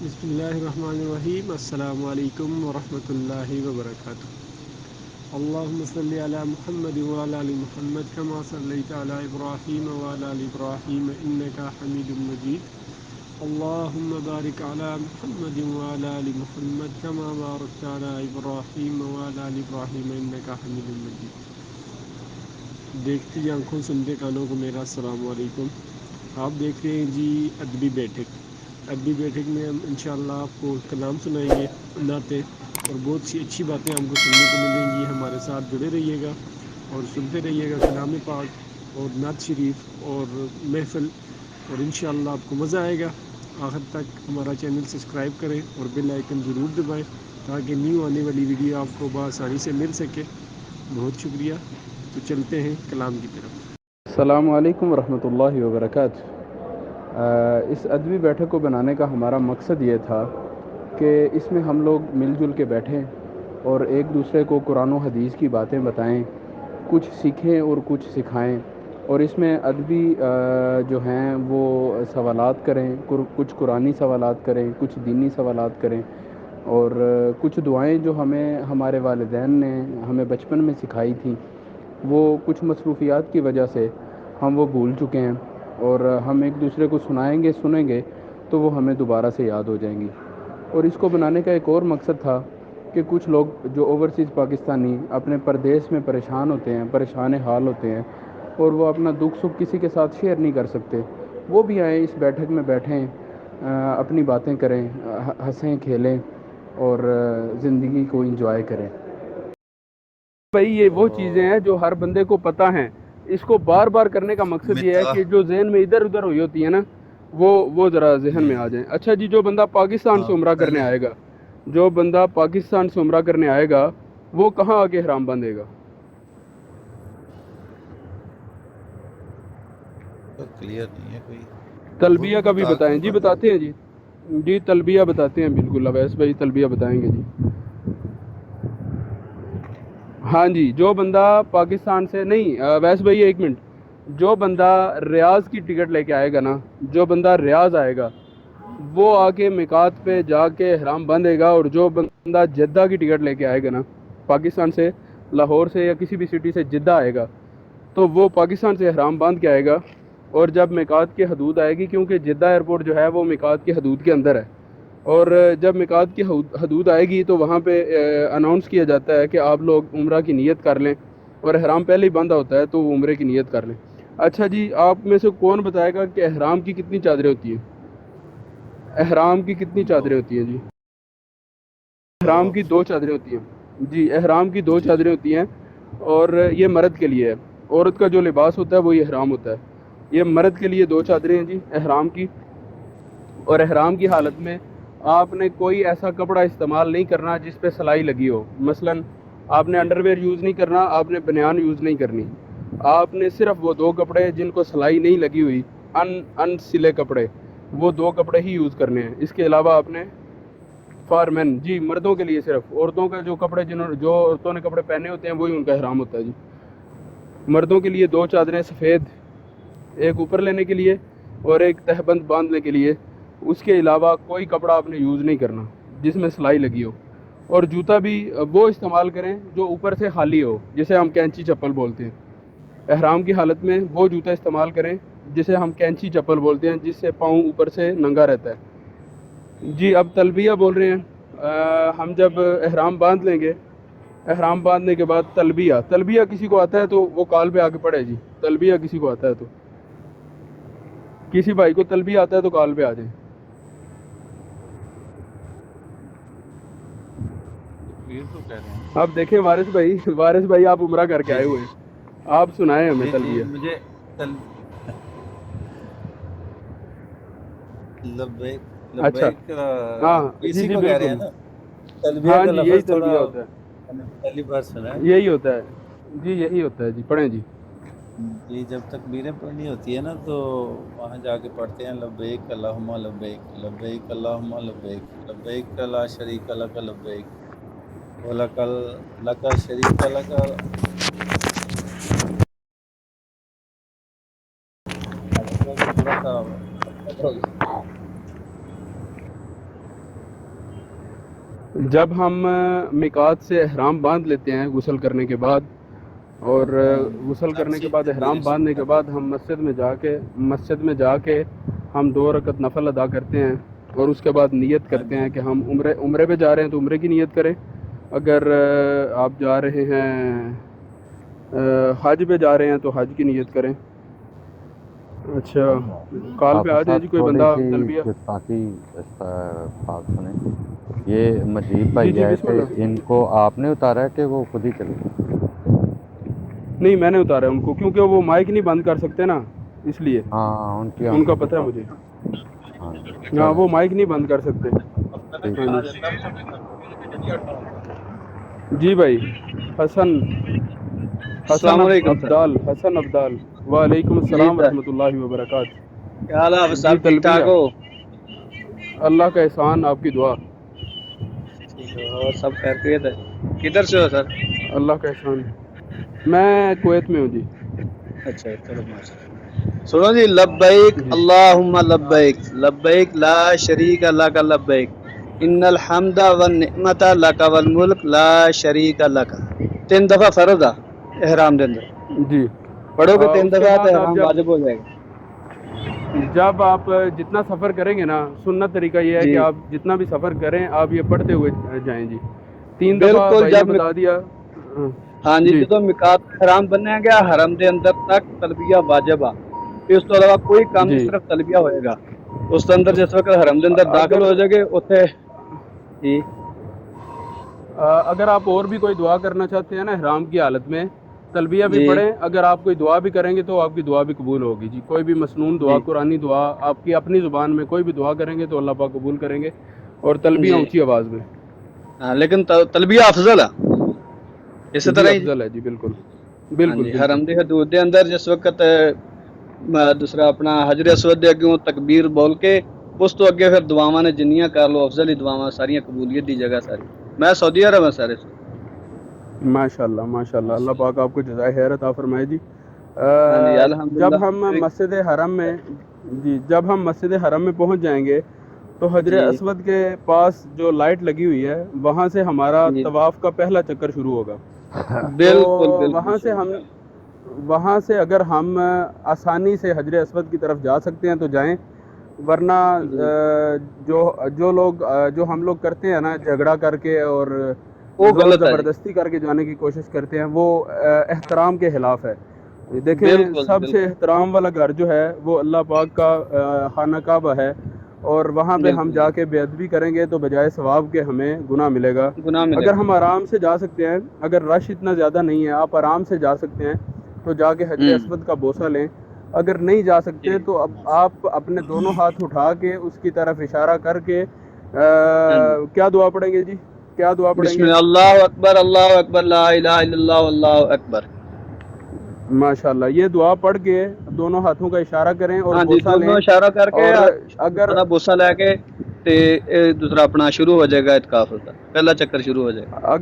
بسم اللہ الرحمن الرحیم. السلام علیکم ورحمۃ اللہ وبرکاتہ. اللہم صلی علی محمد وعلی آل محمد کما صلیت علی ابراہیم وعلی آل ابراہیم انک حمید مجید. اللہم بارک علی محمد وعلی آل محمد کما بارکت علی ابراہیم وعلی آل ابراہیم انک حمید مجید. دیکھتی آنکھوں سنتے کانوں کو میرا السلام علیکم. آپ دیکھ رہے ہیں جی ادبی بیٹھک. ادبی بیٹھک میں ہم انشاءاللہ آپ کو کلام سنائیں گے، نعتیں، اور بہت سی اچھی باتیں ہم کو سننے کو ملیں گی. ہمارے ساتھ جڑے رہیے گا اور سنتے رہیے گا کلام پاک اور نعت شریف اور محفل، اور انشاءاللہ آپ کو مزہ آئے گا. آخر تک ہمارا چینل سبسکرائب کریں اور بیل آئیکن ضرور دبائیں تاکہ نیو آنے والی ویڈیو آپ کو بآسانی سے مل سکے. بہت شکریہ. تو چلتے ہیں کلام کی طرف. السلام علیکم ورحمۃ اللہ وبرکاتہ. اس ادبی بیٹھک کو بنانے کا ہمارا مقصد یہ تھا کہ اس میں ہم لوگ مل جل کے بیٹھیں اور ایک دوسرے کو قرآن و حدیث کی باتیں بتائیں، کچھ سیکھیں اور کچھ سکھائیں، اور اس میں ادبی جو ہیں وہ سوالات کریں، کچھ قرآنی سوالات کریں، کچھ دینی سوالات کریں، اور کچھ دعائیں جو ہمیں ہمارے والدین نے ہمیں بچپن میں سکھائی تھیں، وہ کچھ مصروفیات کی وجہ سے ہم وہ بھول چکے ہیں، اور ہم ایک دوسرے کو سنیں گے تو وہ ہمیں دوبارہ سے یاد ہو جائیں گی. اور اس کو بنانے کا ایک اور مقصد تھا کہ کچھ لوگ جو اوورسیز پاکستانی اپنے پردیس میں پریشان ہوتے ہیں، پریشان حال ہوتے ہیں، اور وہ اپنا دکھ سکھ کسی کے ساتھ شیئر نہیں کر سکتے، وہ بھی آئیں، اس بیٹھک میں بیٹھیں، اپنی باتیں کریں، ہنسیں کھیلیں اور زندگی کو انجوائے کریں. بھائی یہ وہ چیزیں ہیں جو ہر بندے کو پتہ ہیں. اس کو بار بار کرنے کا مقصد یہ ہے کہ جو ذہن میں ادھر ادھر ہوئی ہوتی ہے نا وہ ذرا ذہن میں آ جائیں. اچھا جی، جو بندہ پاکستان سے عمرہ کرنے آئے گا، جو بندہ پاکستان سے عمرہ کرنے آئے گا وہ کہاں آ کے احرام باندھے گا؟ کلیئر نہیں ہے کوئی. تلبیہ کا بھی بتائیں جی. بتاتے ہیں جی. جی تلبیہ بتاتے ہیں، بالکل اویس بھائی تلبیہ بتائیں گے جی. ہاں جی، جو بندہ پاکستان سے نہیں، اویس بھائی ایک منٹ، جو بندہ ریاض کی ٹکٹ لے کے آئے گا نا، جو بندہ ریاض آئے گا وہ آ کے میقات پہ جا کے احرام باندھے گا، اور جو بندہ جدہ کی ٹکٹ لے کے آئے گا نا، پاکستان سے لاہور سے یا کسی بھی سٹی سے جدہ آئے گا، تو وہ پاکستان سے احرام باندھ کے آئے گا. اور جب میقات کی حدود آئے گی، کیونکہ جدہ ایئرپورٹ جو ہے وہ میقات کی حدود کے اندر ہے، اور جب میقات کی حدود آئے گی تو وہاں پہ اناؤنس کیا جاتا ہے کہ آپ لوگ عمرہ کی نیت کر لیں، اور احرام پہلے ہی باندھا ہوتا ہے تو وہ عمرے کی نیت کر لیں. اچھا جی، آپ میں سے کون بتائے گا کہ احرام کی کتنی چادریں ہوتی ہیں؟ احرام کی کتنی چادریں ہوتی ہیں جی؟ احرام کی 2 چادریں ہوتی ہیں جی. احرام کی 2 چادریں ہوتی ہیں، اور یہ مرد کے لیے ہے. عورت کا جو لباس ہوتا ہے وہ یہ احرام ہوتا ہے. یہ مرد کے لیے 2 چادریں ہیں جی احرام کی. اور احرام کی حالت میں آپ نے کوئی ایسا کپڑا استعمال نہیں کرنا جس پہ سلائی لگی ہو. مثلا آپ نے انڈر ویئر یوز نہیں کرنا، آپ نے بنیان یوز نہیں کرنی. آپ نے صرف وہ 2 کپڑے جن کو سلائی نہیں لگی ہوئی، ان سلے کپڑے، وہ 2 کپڑے ہی یوز کرنے ہیں. اس کے علاوہ آپ نے فار مین جی، مردوں کے لیے صرف. عورتوں کا جو کپڑے جو عورتوں نے کپڑے پہنے ہوتے ہیں وہی ان کا احرام ہوتا ہے جی. مردوں کے لیے 2 چادریں سفید، ایک اوپر لینے کے لیے اور ایک تہبند باندھنے کے لیے. اس کے علاوہ کوئی کپڑا آپ نے یوز نہیں کرنا جس میں سلائی لگی ہو. اور جوتا بھی وہ استعمال کریں جو اوپر سے خالی ہو، جسے ہم کینچی چپل بولتے ہیں. احرام کی حالت میں وہ جوتا استعمال کریں جسے ہم کینچی چپل بولتے ہیں، جس سے پاؤں اوپر سے ننگا رہتا ہے. جی اب تلبیہ بول رہے ہیں. ہم جب احرام باندھ لیں گے، احرام باندھنے کے بعد تلبیہ کسی کو آتا ہے تو وہ کال پہ آ کے پڑھے جی. تلبیہ کسی کو آتا ہے تو، کسی بھائی کو تلبیہ آتا ہے تو کال پہ آ جائیں. تکبیر تو کہہ رہے ہیں. آپ دیکھیں وارث بھائی آپ عمرہ کر کے جی آئے جی ہوئے ہیں، آپ سنائیں ہمیں جی جی تلبیہ. مجھے تل لبیک اچھا لبیک ہاں جی اسی جی کو کہہ رہے ہیں بالکل. نا. تلبیہ ہاں کا جی یہی لفظ تھوڑا تلبیہ ہوتا میں نے پہلی بار سنا ہے. ہے، یہی ہوتا ہے جی، یہی ہوتا ہے جی. پڑھیں جی. جی جب تکبیریں پڑھنی ہوتی ہے نا تو وہاں جا کے پڑھتے ہیں لبیک اللہم لبیک لبیک اللہم لبیک لبیک لا شریک لک لبیک ولک لک شریک لک. عالم بھائی کو تھوڑا سا ہو گیا. جب ہم میقات سے احرام باندھ لیتے ہیں غسل کرنے کے بعد، اور غسل کرنے کے بعد احرام باندھنے کے بعد ہم مسجد میں جا کے ہم 2 رکعت نفل ادا کرتے ہیں، اور اس کے بعد نیت کرتے ہیں کہ ہم عمرے پہ جا رہے ہیں تو عمرے کی نیت کریں، اگر آپ جا رہے ہیں حج پہ جا رہے ہیں تو حج کی نیت کریں۔ اچھا، کال آپ پہ آ جائے ساتھ جی کوئی تھوڑی بندہ سی تلبیہ۔ گستاخی بات سنیں، یہ مجیب جی بھائی جی آئے بسم تھے، اللہ۔ ان کو آپ نے اتارا ہے کہ وہ خود ہی چلے گئے؟ نہیں میں نے اتارا ہے ان کو، کیونکہ وہ مائک نہیں بند کر سکتے نا، اس لیے ہاں ان کی ان کا آنکھوں کی پتہ ہے مجھے۔ پرابلم، ہاں جی ہاں چلیں وہ مائک نہیں بند کر سکتے۔ ٹھیک ہاں ہے۔ جی جی بھائی حسن السلام علیکم سر۔ حسن عبدال، وعلیکم جی السلام سر، ورحمۃ اللہ وبرکاتہ۔ کیا حال ہے آپ جی صاحب؟ ٹھیک ٹھاک تلبیہ، ہو؟ اللہ کا احسان، آپ کی دعا۔ ٹھیک ہے، اور سب خیریت ہے؟ کدھر سے ہو سر؟ اللہ کا احسان، میں کویت میں ہوں جی۔ اچھا چلو ماشاء اللہ۔ سنو جی، لبیک جی اللہم لبیک، لبیک لا شریک لک لبیک، ان الحمد والنعمت لک والملک لا شریک لک۔ 3 دفعہ فرض ہے احرام دے اندر، جی۔ پڑھو گے 3 اس کے دفعہ تو بعد آپ احرام واجب ہو جائے گا۔ جب آپ جتنا سفر کریں گے نا، سنت طریقہ یہ ہے جی کہ آپ جتنا بھی سفر کریں آپ یہ پڑھتے ہوئے جائیں جی۔ 3 دفعہ بالکل، بھائی نے بتا دیا۔ ہاں جی، جی جدو مقات حرام بنیا گیا، حرم دے اندر تک تلبیہ واجب آ، اس تو علاوہ کوئی کام نہیں، جی۔ صرف تلبیہ ہوئے گا اس کے اندر۔ جس وقت حرم دے اندر داخل اگر ہو جائے گے اتنے جی اگر آپ اور بھی کوئی دعا کرنا چاہتے ہیں نا احرام کی حالت میں، تلبیہ بھی جی پڑھیں، اگر آپ کوئی دعا بھی کریں گے تو آپ کی دعا بھی قبول ہوگی جی۔ کوئی بھی مسنون دعا، جی قرآنی دعا آپ کی اپنی زبان میں کوئی بھی دعا کریں گے تو اللہ پاک قبول کریں گے، اور تلبیہ جی اونچی آواز میں۔ ہاں، لیکن تلبیہ افضل ہے اسی جی طرح ہی۔ افضل ہے جی، بالکل ہاں بالکل جی، بالکل۔ حرم دی حدود دے اندر جس وقت دوسرا اپنا حجر اسود دے اگوں تکبیر بول کے اس تو اگے پھر دعاواں نے جنیاں کر لو، افضل ہی دعاواں ساریاں قبولیت دی جگہ ساری۔ میں سعودی عرب ہوں سارے۔ ماشاء اللہ ماشاء اللہ، اللہ پاک آپ کو جزائے خیر عطا فرمائے جی۔ ہاں جی الحمدللہ۔ جب ہم مسجد حرم میں جب ہم مسجد حرم میں پہنچ جائیں گے تو حجر جی اسود کے پاس جو لائٹ لگی ہوئی ہے وہاں سے ہمارا جی طواف کا پہلا چکر شروع ہوگا۔ تو بالکل بالکل وہاں سے اگر ہم آسانی سے حجر اسود کی طرف جا سکتے ہیں تو جائیں، ورنہ جی جو ہم لوگ کرتے ہیں نا جھگڑا کر کے اور وہ زور غلط ہے جی، زبردستی کر کے جانے کی کوشش کرتے ہیں، وہ احترام کے خلاف ہے۔ دیکھیں بالکل سب سے بالکل احترام والا گھر جو ہے وہ اللہ پاک کا خانہ کعبہ ہے، اور وہاں پہ ہم بالکل جا جی، کے بے ادبی کریں گے تو بجائے ثواب کے ہمیں گناہ ملے گا۔ گناہ ملے اگر گا۔ ہم آرام سے جا سکتے ہیں، اگر رش اتنا زیادہ نہیں ہے، آپ آرام سے جا سکتے ہیں تو جا کے حجر اسود کا بوسہ لیں۔ اگر نہیں جا سکتے جی تو اب آپ اپنے دونوں ہاتھ اٹھا کے اس کی طرف اشارہ کر کے ہاں جی، کیا دعا پڑھیں گے جی؟ کیا دعا پڑھیں بسم گے؟ اللہ اکبر لا الہ الا اللہ واللہ اکبر۔ ماشاء اللہ، یہ دعا پڑھ کے دونوں ہاتھوں کا اشارہ کریں اور ہاں جی، بوسہ دونوں لیں۔ اشارہ کر کے اور اگر بوسہ لے کے تے دوسرا اپنا شروع ہو جائے گا اعتکاف کا، پہلا چکر شروع ہو جائے گا۔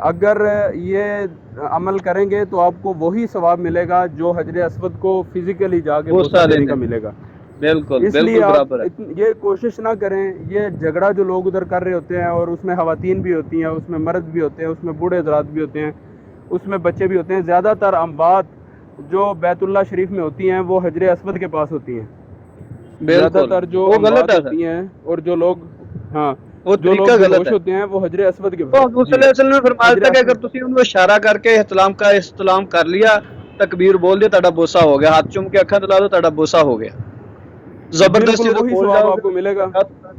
اگر یہ عمل کریں گے تو آپ کو وہی ثواب ملے گا جو حجر اسود کو فزیکلی جا کے بوسہ بوسہ دینے لینے کا ملے گا۔ بالکل اس لیے بالکل آپ برابر ہے۔ یہ کوشش نہ کریں، یہ جھگڑا جو لوگ ادھر کر رہے ہوتے ہیں، اور اس میں خواتین بھی ہوتی ہیں، اس میں مرد بھی ہوتے ہیں، اس میں بوڑھے حضرات بھی ہوتے ہیں، اس میں بچے بھی ہوتے ہیں، زیادہ تر اموات جو بیت اللہ شریف میں ہوتی ہیں وہ حجر اسود کے پاس ہوتی ہیں۔ زیادہ بالکل تر جو وہ غلط اموات ہے سر، ہوتی ہیں اور جو لوگ وہ جو لوگ طریقہ بے غلط ہوش ہے۔ ہوتے ہیں وہ حجر اسود کے تو حضور صلی جی اللہ علیہ وسلم نے فرمایا حجر تھا کہ اگر اسود تسی انہوں اشارہ کر کے استلام کر لیا، تکبیر بول دیا، تہاڈا بوسہ ہو گیا، ہاتھ چوم کے اکھاں تلا دو، تہاڈا بوسہ ہو گیا۔ بالکل زبردستی تو وہی بول ثواب جاؤ آپ گے، کو ملے گا۔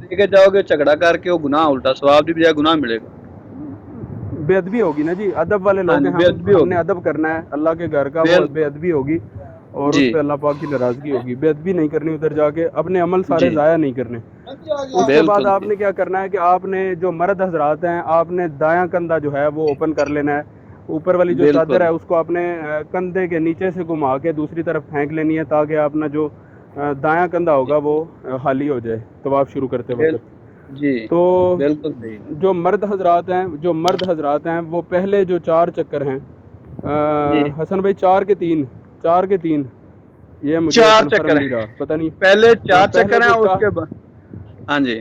دے کے جاؤ گے، جھگڑا کر کے وہ گناہ الٹا ثواب دی بجائے گناہ ملے گا۔ بے ادبی ہوگی نا جی، ادب والے ہاں لوگ جی، ہیں بے ہم ادبی ہم نے ہوگی ادب کرنا ہے اللہ کے گھر کا، وہ بے بالکل ادبی ہوگی اور جی اس پہ اللہ پاک کی ناراضگی ہوگی۔ بے ادبی نہیں کرنی ادھر جا کے، اپنے عمل سارے جی ضائع نہیں کرنے۔ اس کے بعد بالکل آپ جی نے کیا کرنا ہے کہ آپ نے جو مرد حضرات ہیں، آپ نے دایاں کندھا جو ہے وہ اوپن کر لینا ہے، اوپر والی جو چادر بالکل ہے اس کو اپنے کندھے کے نیچے سے گھما کے دوسری طرف پھینک لینی ہے، تاکہ اپنا جو دایاں کندھا ہوگا وہ خالی ہو جائے طواف شروع کرتے بال وقت۔ جی تو بالکل صحیح۔ جو مرد حضرات ہیں وہ پہلے جو 4 چکر ہیں، جی حسن بھائی 4 کے 3 یہ مجھے 4 کنفرم چکر نہیں ہیں، رہا، پتہ نہیں۔ پہلے 4 پہلے چکر ہیں جو اس کے بعد ہاں جی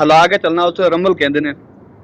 ਹਿਲਾ ਕੇ ਚੱਲਣਾ, ਉਸੇ ਰਮਲ ਕਹਿੰਦੇ ਨੇ।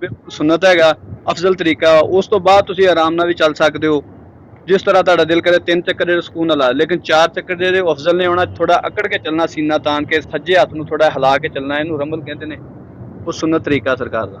ਬਿਲਕੁਲ ਸੁਨਨਤ ਹੈਗਾ, ਅਫਜ਼ਲ ਤਰੀਕਾ। ਉਸ ਤੋਂ ਬਾਅਦ ਤੁਸੀਂ ਆਰਾਮ ਨਾਲ ਵੀ ਚੱਲ ਸਕਦੇ ਹੋ, ਜਿਸ ਤਰ੍ਹਾਂ ਤੁਹਾਡਾ ਦਿਲ ਕਰੇ। 3 ਚੱਕਰ ਜਿਹੜੇ ਸਕੂਨ ਨਾਲ ਲਾ, ਲੇਕਿਨ 4 ਚੱਕਰ ਜਿਹੜੇ ਅਫਜ਼ਲ ਨੇ ਹੋਣਾ, ਥੋੜਾ ਅਕੜ ਕੇ ਚੱਲਣਾ, ਸੀਨਾ ਤਾਣ ਕੇ, ਸੱਜੇ ਹੱਥ ਨੂੰ ਥੋੜਾ ਹਿਲਾ ਕੇ ਚੱਲਣਾ, ਇਹਨੂੰ ਰਮਲ ਕਹਿੰਦੇ ਨੇ। ਉਹ ਸੁਨਨਤ ਤਰੀਕਾ ਸਰਕਾਰ ਦਾ।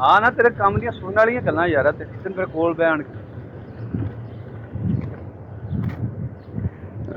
ਹਾਂ ਨਾ, ਤੇਰੇ ਕੰਮ ਦੀਆਂ ਸੁਣਨ ਵਾਲੀਆਂ ਗੱਲਾਂ ਯਾਰ, ਤੇ ਦਿਨ ਫਿਰ ਕੋਲ ਬੈਣ।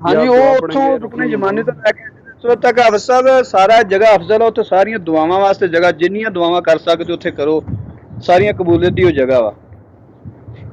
ਹਾਂਜੀ, ਉਹ ਉੱਥੋਂ ਰੁਕਨੇ ਜਮਾਨੇ ਤੋਂ ਲੈ ਕੇ ਸੋ ਤੱਕ ਅਫਸਰ ਸਾਰਾ ਜਗ੍ਹਾ ਅਫਜ਼ਲ ਹੈ। ਉੱਥੇ ਸਾਰੀਆਂ ਦੁਆਵਾਂ ਵਾਸਤੇ ਜਗ੍ਹਾ, ਜਿੰਨੀਆਂ ਦੁਆਵਾਂ ਕਰ ਸਕਦੇ ਉੱਥੇ ਕਰੋ, ਸਾਰੀਆਂ ਕਬੂਲੀਅਤ ਦੀ ਉਹ ਜਗ੍ਹਾ ਵਾ।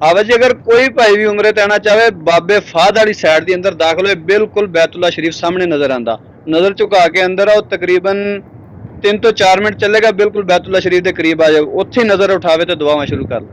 ਆਵਤ ਜੀ ਅਗਰ ਕੋਈ ਭਾਈ ਵੀ ਉਮਰੇ ਤੇ ਆਣਾ ਚਾਹੇ, ਬਾਬੇ ਫਾਦ ਵਾਲੀ ਸਾਈਡ ਦੇ ਅੰਦਰ ਦਾਖਲ ਹੋਏ, ਬਿਲਕੁਲ ਬੈਤੁੱਲਾ ਸ਼ਰੀਫ ਸਾਹਮਣੇ ਨਜ਼ਰ ਆਂਦਾ। ਨਜ਼ਰ ਝੁਕਾ ਕੇ ਅੰਦਰ ਆਓ, ਤਕਰੀਬਨ 3 ਤੋਂ 4 ਮਿੰਟ ਚੱਲੇਗਾ, ਬਿਲਕੁਲ ਬੈਤੁੱਲਾ ਸ਼ਰੀਫ ਦੇ ਕਰੀਬ ਆ ਜਾਓ। ਉੱਥੇ ਹੀ ਨਜ਼ਰ ਉਠਾਵੇ ਤੇ ਦੁਆਵਾਂ ਸ਼ੁਰੂ ਕਰ ਲਓ।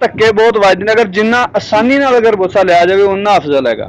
ਧੱਕੇ ਬਹੁਤ ਵੱਜਦੇ ਨੇ। ਅਗਰ ਜਿੰਨਾ ਆਸਾਨੀ ਨਾਲ ਅਗਰ ਬੋਸਾ ਲਿਆ ਜਾਵੇ ਉਨਾ ਅਫਜ਼ਲ ਹੈਗਾ।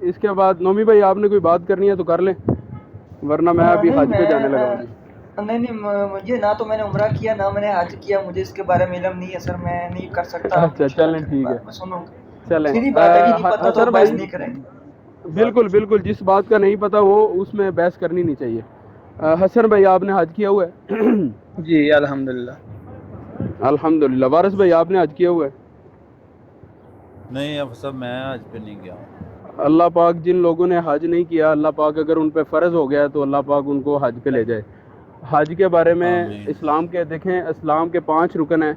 اس کے بعد نومی بھائی آپ نے کوئی بات کرنی ہے تو کر لیں، ورنہ میں ابھی حج پہ جانے لگا ہوں جی۔ نہیں مجھے نہ تو میں نے عمرہ کیا نہ میں نے حج کیا، مجھے اس کے بارے میں علم نہیں ہے سر، میں نہیں کر سکتا۔ اچھا چلیں ٹھیک ہے، میں سنوں چلیں سیدھی بات ہے کہ نہیں پتہ تو حسن بحث بھائی نہیں کریں گے۔ بالکل بالکل، جس بات کا نہیں پتہ وہ اس میں بحث کرنی نہیں چاہیے۔ حسن بھائی آپ نے حج کیا ہوا ہے؟ جی الحمدللہ۔ الحمدللہ۔ وارث بھائی آپ نے حج کیا ہوا ہے؟ نہیں اب سب میں آج پہ نہیں گیا ہوں۔ اللہ پاک جن لوگوں نے حج نہیں کیا، اللہ پاک اگر ان پہ فرض ہو گیا ہے تو اللہ پاک ان کو حج پہ لے جائے۔ حج کے بارے میں آمین۔ اسلام کے دیکھیں، اسلام کے 5 رکن ہیں،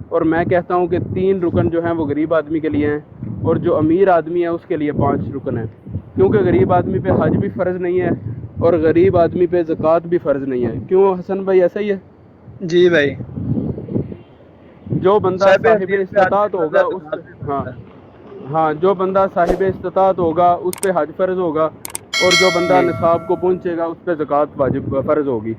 اور میں کہتا ہوں کہ 3 رکن جو ہیں وہ غریب آدمی کے لیے ہیں، اور جو امیر آدمی ہے اس کے لیے 5 رکن ہیں، کیونکہ غریب آدمی پہ حج بھی فرض نہیں ہے اور غریب آدمی پہ زکوٰۃ بھی فرض نہیں ہے۔ کیوں حسن بھائی ایسا ہی ہے؟ جی بھائی، جو بندہ صاحب استطاعت ہوگا اس ہاں جو بندہ صاحب استطاعت ہوگا اس پہ حج فرض ہوگا، اور جو بندہ نصاب کو پہنچے گا اس پہ زکوٰۃ واجب فرض ہوگی۔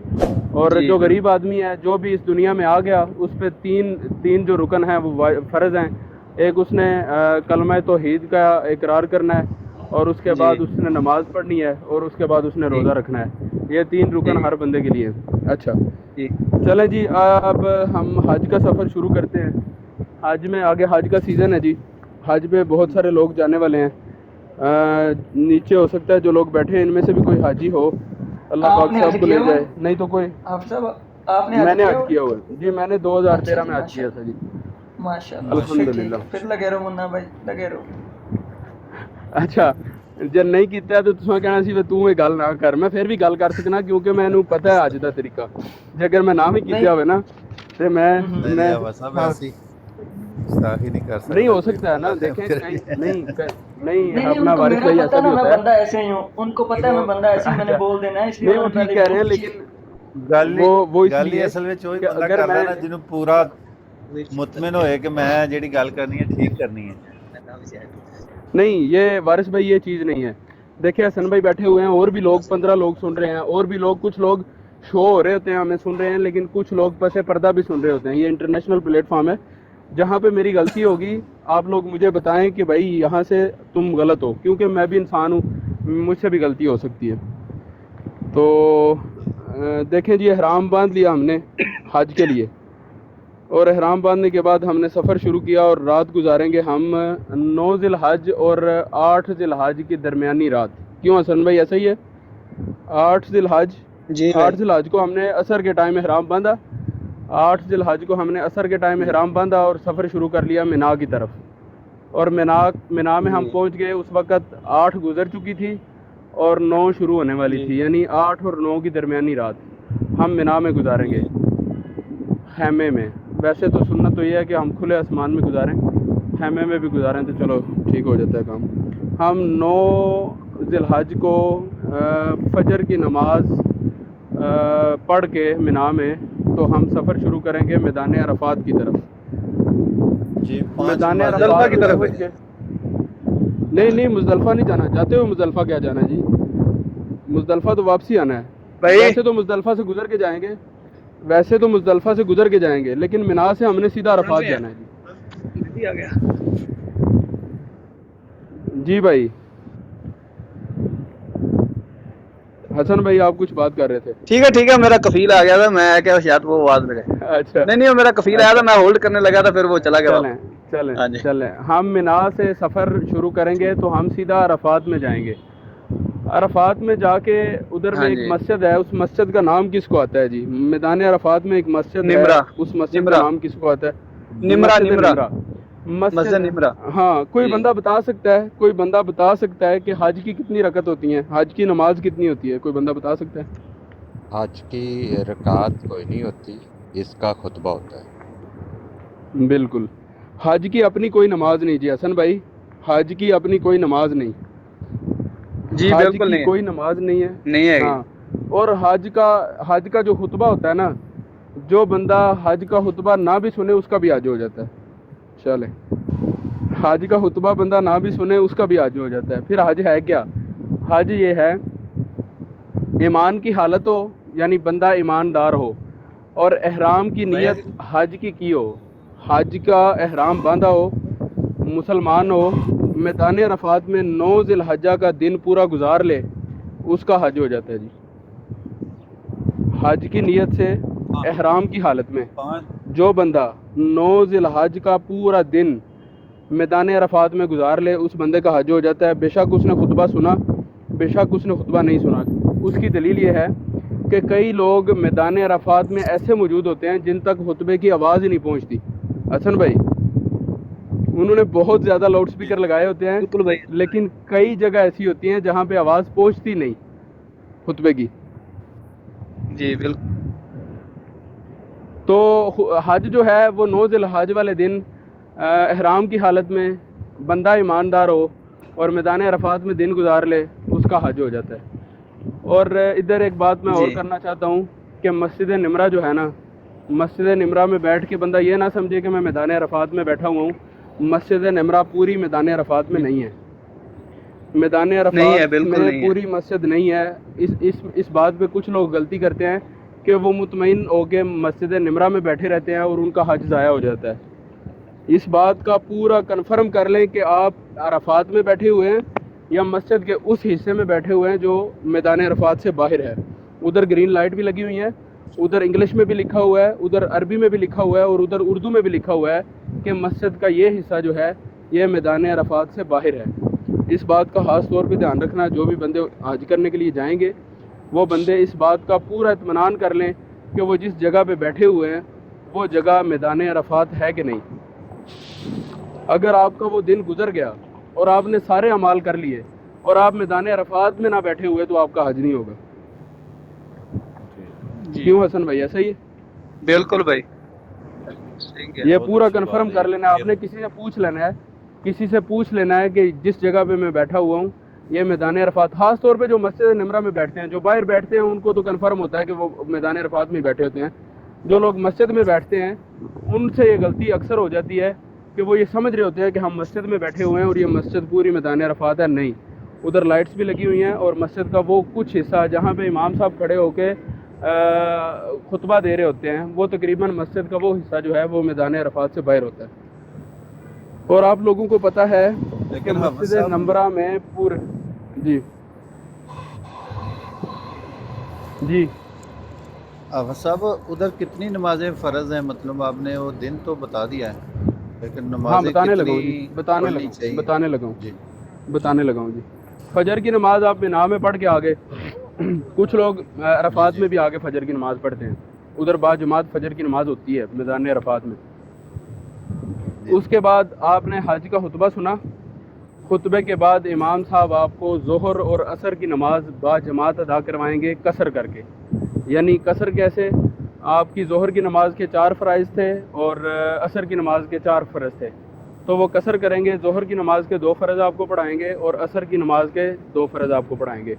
اور جو غریب آدمی ہے جو بھی اس دنیا میں آ گیا اس پہ تین جو رکن ہیں وہ فرض ہیں۔ ایک اس نے کلمہ توحید کا اقرار کرنا ہے، اور اس کے بعد اس نے نماز پڑھنی ہے، اور اس کے بعد اس نے روزہ رکھنا ہے۔ یہ 3 رکن ہر بندے کے لیے۔ اچھا چلیں جی، اب ہم حج کا سفر شروع کرتے ہیں۔ حج میں آگے حج کا سیزن ہے جی، حج پہ بہت سارے لوگ جانے والے ہیں۔ نیچے ہو سکتا ہے جو لوگ بیٹھے ہیں ان میں سے بھی کوئی حاجی ہو، اللہ پاک صاحب کو لے جائے، نہیں تو کوئی۔ میں نے حج کیا ہوا ہے جی، میں نے 2013 میں حج کیا تھا جی، ماشاءاللہ، الحمدللہ۔ پھر لگے رہو منا بھائی، لگے رہو۔ اچھا جے نہیں کیتا تو تساں کہنا سی تو یہ گل نہ کر، میں پھر بھی گل کر سکنا کیونکہ مینوں پتہ ہے حج دا طریقہ۔ جے اگر میں نہ بھی کیتا ہوئے نا تے میں سب ایسی گستاخی نہیں کر سکتا، نہیں ہو سکتا ہے نا، دیکھیں نہیں اپنا وارث بھائی ایسا بھی ہوتا ہے، میں بندہ ایسے ہی ہوں، ان کو پتہ ہے میں بندہ ایسے ہی، میں نے بول دینا ہے، اس لیے نہیں وہ ٹھیک کہہ رہے ہیں، لیکن وہ اس لیے اصل میں وہی کہ بندہ اگر کردا میں نا جنوں پورا مطمئن ہوئے کہ میں جیڑی گل کرنی ہے ٹھیک کرنی ہے۔ نہیں، یہ وارث بھائی یہ چیز نہیں ہے۔ دیکھیں حسن بھائی بیٹھے ہوئے ہیں، اور بھی لوگ 15 لوگ سن رہے ہیں، اور بھی لوگ کچھ لوگ شو ہو رہے ہوتے ہیں ہمیں سن رہے ہیں، لیکن کچھ لوگ پس پردہ بھی سن رہے ہوتے ہیں۔ یہ انٹرنیشنل پلیٹ فارم ہے، جہاں پہ میری غلطی ہوگی آپ لوگ مجھے بتائیں کہ بھائی یہاں سے تم غلط ہو، کیونکہ میں بھی انسان ہوں، مجھ سے بھی غلطی ہو سکتی ہے۔ تو دیکھیں جی، احرام باندھ لیا ہم نے حج کے لیے، اور احرام باندھنے کے بعد ہم نے سفر شروع کیا، اور رات گزاریں گے ہم 9 ذی الحج اور 8 ذی الحج کی درمیانی رات۔ کیوں حسن بھائی ایسا ہی ہے؟ 8 ذی الحج، 8 ذی الحج کو ہم نے عصر کے ٹائم احرام باندھا، 8 ذی الحج کو ہم نے عصر کے ٹائم احرام باندھا اور سفر شروع کر لیا مینا کی طرف۔ اور مینا میں ہم پہنچ گئے، اس وقت 8 گزر چکی تھی اور 9 شروع ہونے والی تھی، یعنی 8 اور 9 کی درمیانی رات ہم مینا میں گزاریں گے خیمے میں۔ ویسے تو سنت تو یہ ہے کہ ہم کھلے آسمان میں گزاریں، خیمے میں بھی گزاریں تو چلو ٹھیک ہو جاتا ہے کام۔ ہم 9 ذی الحج کو فجر کی نماز پڑھ کے مینا میں تو ہم سفر شروع کریں گے میدان عرفات کی طرف۔ جی میدان عرفات کی طرف نہیں مزدلفہ نہیں جانا، جاتے ہو مزدلفہ کیا جانا ہے جی، مزدلفہ تو واپسی آنا ہے۔ ویسے تو مزدلفہ سے گزر کے جائیں گے، ویسے تو مزدلفہ سے گزر کے جائیں گے، لیکن مینا سے ہم نے سیدھا عرفات جانا ہے جی۔ جی بھائی حسن بھائی آپ کچھ بات کر رہے تھے؟ ٹھیک ہے، میرا کفیل آ گیا تھا، میں کیا شاید وہ آواز ملے۔ اچھا نہیں میرا کفیل آیا تھا، میں ہولڈ کرنے لگا تھا، پھر وہ چلا گیا۔ چلیں ہم مینا سے سفر شروع کریں گے تو ہم سیدھا عرفات میں جائیں گے۔ عرفات میں جا کے ادھر میں ایک مسجد ہے، اس مسجد کا نام کس کو آتا ہے جی؟ میدان عرفات میں ایک مسجد ہے، اس مسجد کا نام کس کو آتا ہے؟ نمرہ مسجد نمرہ۔ ہاں کوئی بندہ بتا سکتا ہے کہ حج کی کتنی رکعت ہوتی ہیں، حج کی نماز کتنی ہوتی ہے؟ کوئی بندہ بتا سکتا ہے؟ حج کی رکعت کوئی نہیں ہوتی، اس کا خطبہ ہوتا ہے۔ بالکل، حج کی اپنی کوئی نماز نہیں جی حسن بھائی، حج کی اپنی کوئی نماز نہیں جی، حج کی کوئی نماز نہیں ہے۔ ہاں، اور حج کا جو خطبہ ہوتا ہے نا، جو بندہ حج کا خطبہ نہ بھی سنے اس کا بھی حج ہو جاتا ہے۔ چلیں، حج کا خطبہ بندہ نہ بھی سنے اس کا بھی حج ہو جاتا ہے۔ پھر حج ہے کیا؟ حج یہ ہے ایمان کی حالت ہو، یعنی بندہ ایماندار ہو، اور احرام کی نیت حج کی ہو، حج کا احرام باندھا ہو، مسلمان ہو، میدان عرفات میں 9 ذی الحجہ کا دن پورا گزار لے اس کا حج ہو جاتا ہے جی. حج کی نیت سے احرام کی حالت میں 5 جو بندہ 9 ذی الحج کا پورا دن میدان عرفات میں گزار لے اس بندے کا حج ہو جاتا ہے. بے شک اس نے خطبہ سنا، بے شک اس نے خطبہ نہیں سنا. اس کی دلیل یہ ہے کہ کئی لوگ میدان عرفات میں ایسے موجود ہوتے ہیں جن تک خطبے کی آواز ہی نہیں پہنچتی. حسن بھائی انہوں نے بہت زیادہ لاؤڈ سپیکر لگائے ہوتے ہیں، بالکل بھائی. لیکن کئی جگہ ایسی ہوتی ہیں جہاں پہ آواز پہنچتی نہیں خطبے کی. جی بالکل. تو حج جو ہے وہ 9 ذی الحج والے دن احرام کی حالت میں بندہ ایماندار ہو اور میدان عرفات میں دن گزار لے اس کا حج ہو جاتا ہے. اور ادھر ایک بات میں اور جی. کرنا چاہتا ہوں کہ مسجد نمرہ جو ہے نا، مسجد نمرہ میں بیٹھ کے بندہ یہ نہ سمجھے کہ میں میدان عرفات میں بیٹھا ہوا ہوں. مسجد نمرہ پوری میدان عرفات میں نہیں ہے. میدان نہیں ہے، عرفات بالکل میں نہیں ہے. پوری مسجد نہیں ہے. اس بات پہ کچھ لوگ غلطی کرتے ہیں کہ وہ مطمئن ہو کے مسجد نمرہ میں بیٹھے رہتے ہیں اور ان کا حج ضائع ہو جاتا ہے. اس بات کا پورا کنفرم کر لیں کہ آپ عرفات میں بیٹھے ہوئے ہیں یا مسجد کے اس حصے میں بیٹھے ہوئے ہیں جو میدان عرفات سے باہر ہے. ادھر گرین لائٹ بھی لگی ہوئی ہیں، ادھر انگلش میں بھی لکھا ہوا ہے، ادھر عربی میں بھی لکھا ہوا ہے اور ادھر اردو میں بھی لکھا ہوا ہے کہ مسجد کا یہ حصہ جو ہے یہ میدان عرفات سے باہر ہے. اس بات کا خاص طور پہ دھیان رکھنا. جو بھی بندے حج کرنے کے لیے جائیں گے وہ بندے اس بات کا پورا اطمینان کر لیں کہ وہ جس جگہ پہ بیٹھے ہوئے ہیں وہ جگہ میدان عرفات ہے کہ نہیں. اگر آپ کا وہ دن گزر گیا اور آپ نے سارے اعمال کر لیے اور آپ میدان عرفات میں نہ بیٹھے ہوئے تو آپ کا حج نہیں ہوگا. جی کیوں حسن بھائی ایسا ہی ہے؟ بالکل بھائی. ٹھیک ہے. یہ بہت پورا اچھی کنفرم بات کر ہے. لینا ہے. آپ نے کسی سے پوچھ لینا ہے کہ جس جگہ پہ میں بیٹھا ہوا ہوں یہ میدان عرفات. خاص طور پہ جو مسجد نمرہ میں بیٹھتے ہیں، جو باہر بیٹھتے ہیں ان کو تو کنفرم ہوتا ہے کہ وہ میدان عرفات میں بیٹھے ہوتے ہیں. جو لوگ مسجد میں بیٹھتے ہیں ان سے یہ غلطی اکثر ہو جاتی ہے کہ وہ یہ سمجھ رہے ہوتے ہیں کہ ہم مسجد میں بیٹھے ہوئے ہیں اور یہ مسجد پوری میدان عرفات ہے. نہیں، ادھر لائٹس بھی لگی ہوئی ہیں اور مسجد کا وہ کچھ حصہ جہاں پہ امام صاحب کھڑے ہو کے خطبہ دے رہے ہوتے ہیں وہ تقریباً مسجد کا وہ حصہ جو ہے وہ میدان عرفات سے باہر ہوتا ہے. اور آپ لوگوں کو پتہ ہے کہ لیکن حافظ مسجد صاحب نمرہ میں پورے جی جی حافظ صاحب ادھر کتنی نمازیں فرض ہیں؟ مطلب آپ نے وہ دن تو بتا دیا ہے لیکن ہاں نمازیں بتانے لگا کتنی ہوں جی پڑھنی چاہیے؟ جی بتانے لگا ہوں جی. فجر کی نماز آپ بنا میں پڑھ کے آگے. کچھ لوگ جی عرفات جی میں بھی آگے فجر کی نماز پڑھتے ہیں. ادھر بعض جماعت فجر کی نماز ہوتی ہے میدان عرفات میں. جی اس کے بعد آپ نے حج کا خطبہ سنا. خطبے کے بعد جی امام صاحب آپ کو ظہر اور عصر کی نماز با جماعت ادا کروائیں گے قصر کر کے. یعنی قصر کیسے؟ آپ کی ظہر کی نماز کے 4 فرائض تھے اور عصر کی نماز کے 4 فرض تھے تو وہ قصر کریں گے. ظہر کی نماز کے 2 فرض آپ کو پڑھائیں گے اور عصر کی نماز کے 2 فرض آپ کو پڑھائیں گے.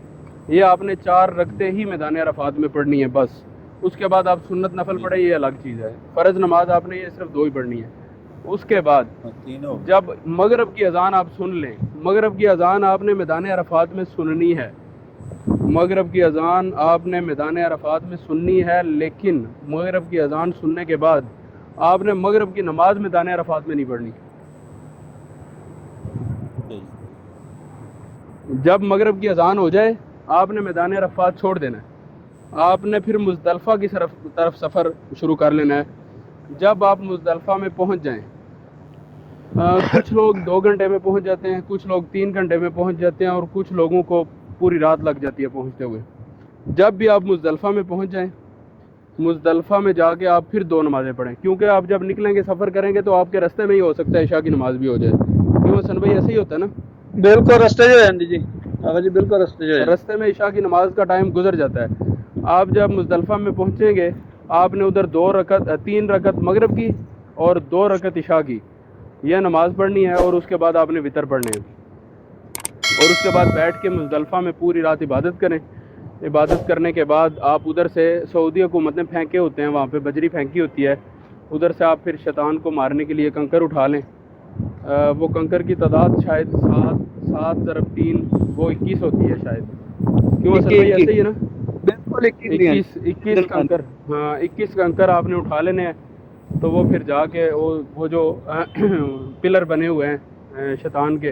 یہ آپ نے 4 رکعتیں ہی میدان عرفات میں پڑھنی ہے بس. اس کے بعد آپ سنت نفل جی پڑھیں یہ الگ چیز ہے. فرض نماز آپ نے یہ صرف 2 ہی پڑھنی ہے. اس کے بعد تینوں جب مغرب کی اذان آپ سن لیں، مغرب کی اذان آپ نے میدان عرفات میں سننی ہے. مغرب کی اذان آپ نے میدان عرفات میں سننی ہے، لیکن مغرب کی اذان سننے کے بعد آپ نے مغرب کی نماز میدان عرفات میں نہیں پڑھنی. صحیح. جب مغرب کی اذان ہو جائے آپ نے میدان عرفات چھوڑ دینا ہے. آپ نے پھر مزدلفہ کی طرف سفر شروع کر لینا ہے. جب آپ مزدلفہ میں پہنچ جائیں، کچھ لوگ 2 گھنٹے میں پہنچ جاتے ہیں، کچھ لوگ 3 گھنٹے میں پہنچ جاتے ہیں اور کچھ لوگوں کو پوری رات لگ جاتی ہے پہنچتے ہوئے. جب بھی آپ مزدلفہ میں پہنچ جائیں، مزدلفہ میں جا کے آپ پھر 2 نمازیں پڑھیں، کیونکہ آپ جب نکلیں گے سفر کریں گے تو آپ کے راستے میں ہی ہو سکتا ہے عشاء کی نماز بھی ہو جائے. کیوں حسن بھائی ایسے ہی ہوتا ہے نا؟ بالکل رستے جو ہے جی. ہاں جی بالکل رستے جو ہے. راستے میں عشاء کی نماز کا ٹائم گزر جاتا ہے. آپ جب مزدلفہ میں پہنچیں گے آپ نے ادھر 3 رکعت مغرب کی اور 2 رکعت عشاء کی یہ نماز پڑھنی ہے اور اس کے بعد آپ نے وطر پڑھنے ہیں اور اس کے بعد بیٹھ کے مزدلفہ میں پوری رات عبادت کریں. عبادت کرنے کے بعد آپ ادھر سے سعودی حکومت نے پھینکے ہوتے ہیں، وہاں پہ بجری پھینکی ہوتی ہے، ادھر سے آپ پھر شیطان کو مارنے کے لیے کنکر اٹھا لیں. وہ کنکر کی تعداد شاید 7 ضرب 3 وہ 21 ہوتی ہے شاید. کیوں حسن بھائی ایسے ہی ہے نا؟ بالکل 21 دن 21 کنکر. ہاں 21 کنکر آپ نے اٹھا لینے ہیں. تو وہ پھر جا کے وہ جو پلر بنے ہوئے ہیں شیطان کے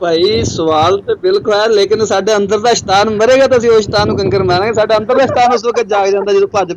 ਭਾਈ ਸਵਾਲ ਤੇ ਬਿਲਕੁਲ ਹੈ, ਲੇਕਿਨ ਸਾਡੇ ਅੰਦਰ ਦਾ ਸ਼ੈਤਾਨ ਮਰੇਗਾ ਤਾਂ ਅਸੀਂ ਉਹ ਸ਼ੈਤਾਨ ਨੂੰ ਕੰਕਰ ਮਾਰਾਂਗੇ। ਸਾਡੇ ਅੰਦਰ ਦਾ ਸ਼ੈਤਾਨ ਉਸ ਵਕਤ ਜਾਗ ਜਾਂਦਾ ਜਦੋਂ ਭੱਜ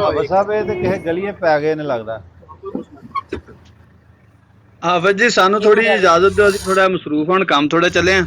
ਹਾਫਿਜ਼ ਸਾਹਿਬ ਇਹ ਤੇ ਕਿਸੇ ਗਲੀਏ ਪੈ ਗਏ ਨੇ ਲੱਗਦਾ। ਹਾਫਿਜ਼ ਜੀ ਸਾਨੂੰ ਥੋੜੀ ਇਜਾਜ਼ਤ ਦਿਓ, ਅਸੀਂ ਥੋੜਾ ਮਸਰੂਫ ਹਾਂ, ਕੰਮ ਥੋੜਾ ਚੱਲੇ ਆ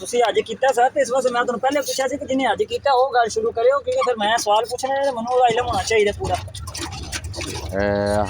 ਤੁਸੀਂ ਅੱਜ ਕੀਤਾ ਸਰ, ਤੇ ਇਸ ਵਾਸਤੇ ਮੈਂ ਤੁਹਾਨੂੰ ਪਹਿਲੇ ਪੁੱਛਿਆ ਸੀ ਕਿ ਜਿਹਨੇ ਅੱਜ ਕੀਤਾ ਉਹ ਗੱਲ ਸ਼ੁਰੂ ਕਰਿਓ, ਕਿਉਂਕਿ ਫਿਰ ਮੈਂ ਸਵਾਲ ਪੁੱਛਣਾ ਹੈ ਮੈਨੂੰ ਉਹਦਾ ਇਲਮ ਹੋਣਾ ਚਾਹੀਦਾ ਪੂਰਾ।